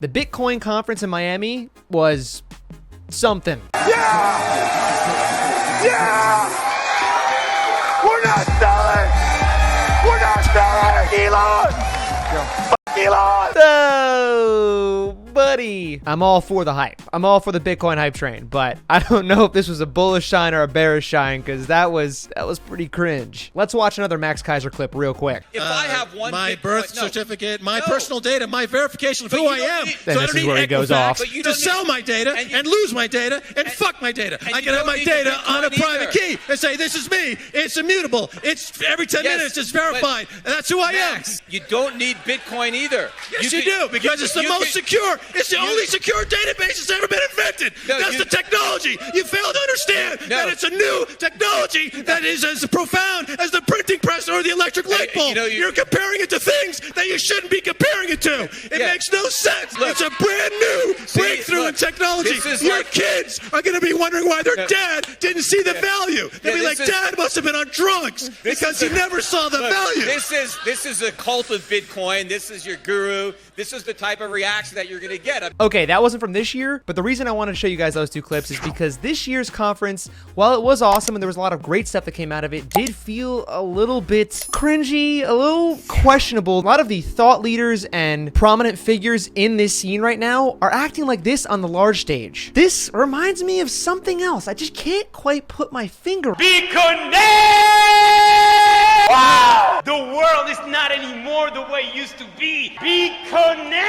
The Bitcoin conference in Miami was something. Yeah! Yeah! We're not selling! We're not selling! Elon! Fuck Elon! Oh, buddy. I'm all for the hype. I'm all for the Bitcoin hype train, but I don't know if this was a bullish shine or a bearish shine because that was pretty cringe. Let's watch another Max Kaiser clip real quick. If I have one my Bitcoin, birth certificate, my personal data, my verification of who I am. Then So I this don't is need where he goes off. Equifax to sell my data and lose my data and fuck my data. I can have my data on a private key and say, this is me. It's immutable. It's every 10 minutes. It's verified. And that's who I am. You don't need Bitcoin either. Yes, you do, because it's the most secure. It's the only secure database that's ever been invented. That's the technology. You fail to understand that it's a new technology that is as profound as the printing press or the electric light bulb. You're comparing it to things that you shouldn't be comparing it to. It makes no sense. It's a brand new breakthrough in technology. Your kids are going to be wondering why their dad didn't see the value. They'll be like, Dad must have been on drugs because he never saw the value. This is a cult of Bitcoin. This is your guru. This is the type of reaction that you're going to get. Okay, that wasn't from this year, but the reason I wanted to show you guys those two clips is because this year's conference, while it was awesome and there was a lot of great stuff that came out of it, did feel a little bit cringy, a little questionable. A lot of the thought leaders and prominent figures in this scene right now are acting like this on the large stage. This reminds me of something else. I just can't quite put my finger. Be connected! Wow! The world is not anymore the way it used to be. Be connected!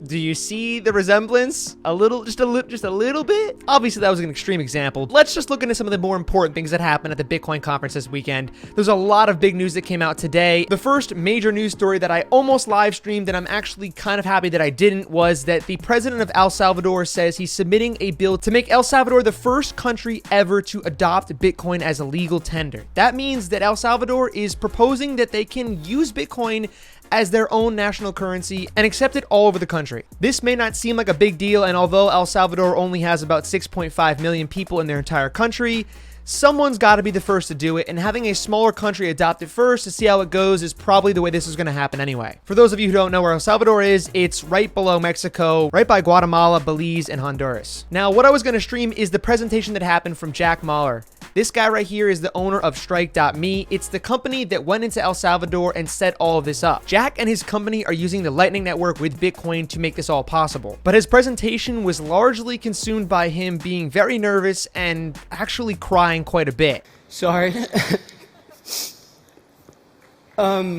Do you see the resemblance? A little, just a little bit? Obviously, that was an extreme example. Let's just look into some of the more important things that happened at the Bitcoin conference this weekend. There's a lot of big news that came out today. The first major news story that I almost live streamed, and I'm actually kind of happy that I didn't, was that the president of El Salvador says he's submitting a bill to make El Salvador the first country ever to adopt Bitcoin as a legal tender. That means that El Salvador is proposing that they can use Bitcoin as their own national currency and accept it all over the country. This may not seem like a big deal, and although El Salvador only has about 6.5 million people in their entire country, someone's got to be the first to do it, and having a smaller country adopt it first to see how it goes is probably the way this is going to happen anyway. For those of you who don't know where El Salvador is, it's right below Mexico, right by Guatemala, Belize, and Honduras. Now, what I was going to stream is the presentation that happened from Jack Mahler. This guy right here is the owner of Strike.me. It's the company that went into El Salvador and set all of this up. Jack and his company are using the Lightning Network with Bitcoin to make this all possible. But his presentation was largely consumed by him being very nervous and actually crying quite a bit. Sorry.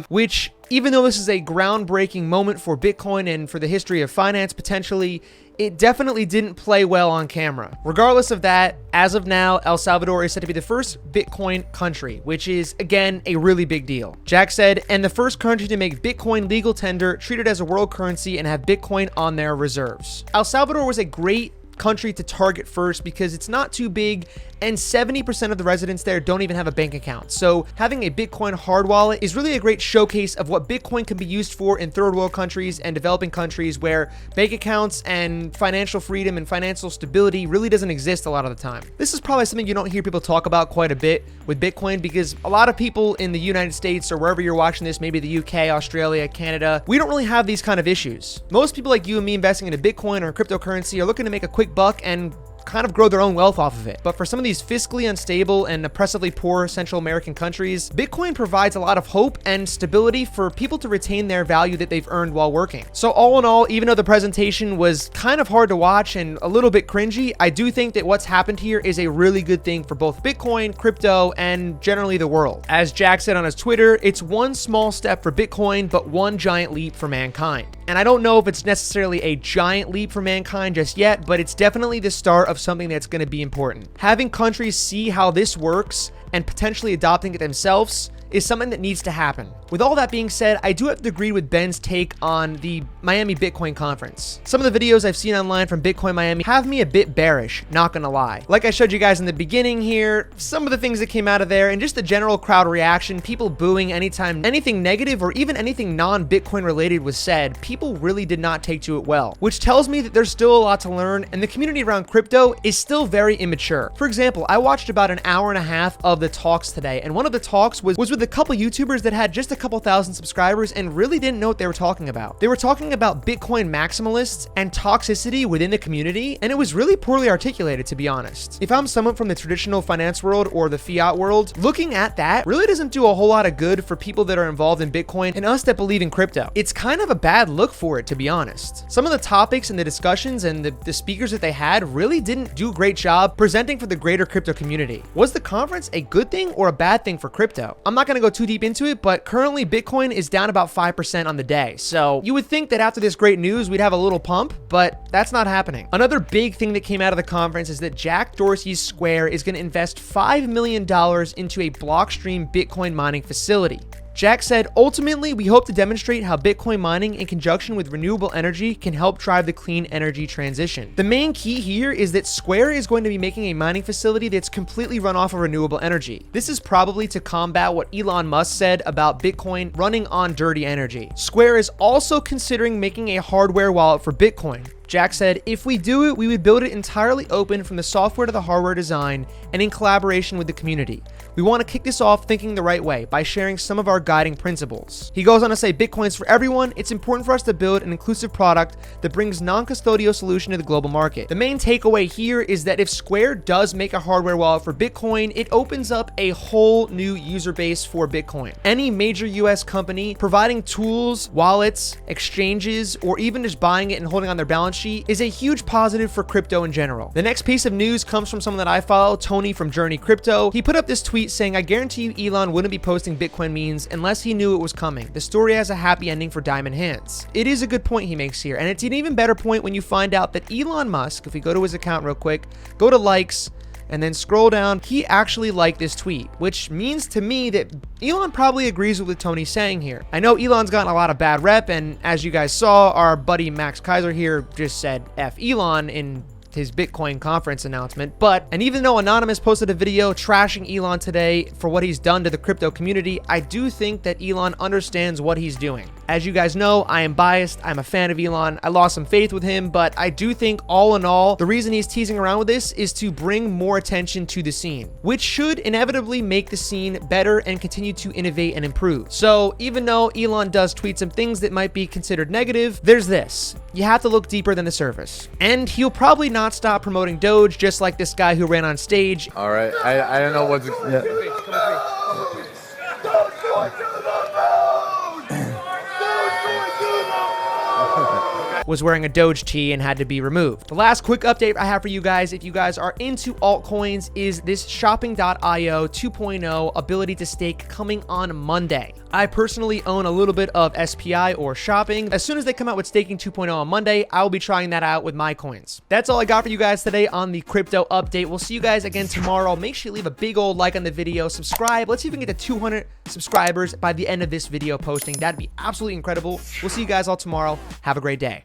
Which, even though this is a groundbreaking moment for Bitcoin and for the history of finance potentially, it definitely didn't play well on camera. Regardless of that, as of now, El Salvador is said to be the first Bitcoin country, which is, again, a really big deal. Jack said, and the first country to make Bitcoin legal tender, treat it as a world currency, and have Bitcoin on their reserves. El Salvador was a great country to target first because it's not too big and 70% of the residents there don't even have a bank account. So having a Bitcoin hard wallet is really a great showcase of what Bitcoin can be used for in third world countries and developing countries where bank accounts and financial freedom and financial stability really doesn't exist a lot of the time. This is probably something you don't hear people talk about quite a bit with Bitcoin because a lot of people in the United States or wherever you're watching this, maybe the UK, Australia, Canada, we don't really have these kind of issues. Most people like you and me investing into Bitcoin or cryptocurrency are looking to make a quick buck and kind of grow their own wealth off of it. But for some of these fiscally unstable and oppressively poor Central American countries, Bitcoin provides a lot of hope and stability for people to retain their value that they've earned while working. So all in all, even though the presentation was kind of hard to watch and a little bit cringy, I do think that what's happened here is a really good thing for both Bitcoin, crypto, and generally the world. As Jack said on his Twitter, it's one small step for Bitcoin, but one giant leap for mankind. And I don't know if it's necessarily a giant leap for mankind just yet, but it's definitely the start of something that's going to be important. Having countries see how this works and potentially adopting it themselves is something that needs to happen. With all that being said, I do have to agree with Ben's take on the Miami Bitcoin conference. Some of the videos I've seen online from Bitcoin Miami have me a bit bearish, not gonna lie. Like I showed you guys in the beginning here, some of the things that came out of there and just the general crowd reaction, people booing anytime anything negative or even anything non-Bitcoin related was said, people really did not take to it well, which tells me that there's still a lot to learn and the community around crypto is still very immature. For example, I watched about an hour and a half of the talks today, and one of the talks was with a couple YouTubers that had just a couple thousand subscribers and really didn't know what they were talking about. They were talking about Bitcoin maximalists and toxicity within the community, and it was really poorly articulated, to be honest. If I'm someone from the traditional finance world or the fiat world, looking at that really doesn't do a whole lot of good for people that are involved in Bitcoin and us that believe in crypto. It's kind of a bad look for it, to be honest. Some of the topics and the discussions and the speakers that they had really didn't do a great job presenting for the greater crypto community. Was the conference a good thing or a bad thing for crypto? I'm not going to go too deep into it, but currently Bitcoin is down about 5% on the day. So you would think that after this great news, we'd have a little pump, but that's not happening. Another big thing that came out of the conference is that Jack Dorsey's Square is going to invest $5 million into a Blockstream Bitcoin mining facility. Jack said, ultimately, we hope to demonstrate how Bitcoin mining in conjunction with renewable energy can help drive the clean energy transition. The main key here is that Square is going to be making a mining facility that's completely run off of renewable energy. This is probably to combat what Elon Musk said about Bitcoin running on dirty energy. Square is also considering making a hardware wallet for Bitcoin. Jack said, if we do it, we would build it entirely open from the software to the hardware design and in collaboration with the community. We want to kick this off thinking the right way by sharing some of our guiding principles. He goes on to say, Bitcoin's for everyone. It's important for us to build an inclusive product that brings non-custodial solution to the global market. The main takeaway here is that if Square does make a hardware wallet for Bitcoin, it opens up a whole new user base for Bitcoin. Any major US company providing tools, wallets, exchanges, or even just buying it and holding on their balance sheet is a huge positive for crypto in general. The next piece of news comes from someone that I follow, Tony from Journey Crypto. He put up this tweet saying, I guarantee you Elon wouldn't be posting Bitcoin memes unless he knew it was coming. The story has a happy ending for Diamond Hands. It is a good point he makes here, and it's an even better point when you find out that Elon Musk, if we go to his account real quick, go to likes, and then scroll down, he actually liked this tweet, which means to me that Elon probably agrees with what Tony's saying here. I know Elon's gotten a lot of bad rep, and as you guys saw, our buddy Max Kaiser here just said F Elon in his Bitcoin conference announcement. And even though Anonymous posted a video trashing Elon today for what he's done to the crypto community, I do think that Elon understands what he's doing. As you guys know, I am biased. I'm a fan of Elon. I lost some faith with him, but I do think all in all, the reason he's teasing around with this is to bring more attention to the scene, which should inevitably make the scene better and continue to innovate and improve. So even though Elon does tweet some things that might be considered negative, there's this. You have to look deeper than the surface. And he'll probably not stop promoting Doge, just like this guy who ran on stage. All right, I don't know what to... Was wearing a Doge tee and had to be removed. The last quick update I have for you guys, if you guys are into altcoins, is this shopping.io 2.0 ability to stake coming on Monday. I personally own a little bit of SPI or shopping. As soon as they come out with staking 2.0 on Monday, I will be trying that out with my coins. That's all I got for you guys today on the crypto update. We'll see you guys again tomorrow. Make sure you leave a big old like on the video, subscribe. Let's see if we can get to 200 subscribers by the end of this video posting. That'd be absolutely incredible. We'll see you guys all tomorrow. Have a great day.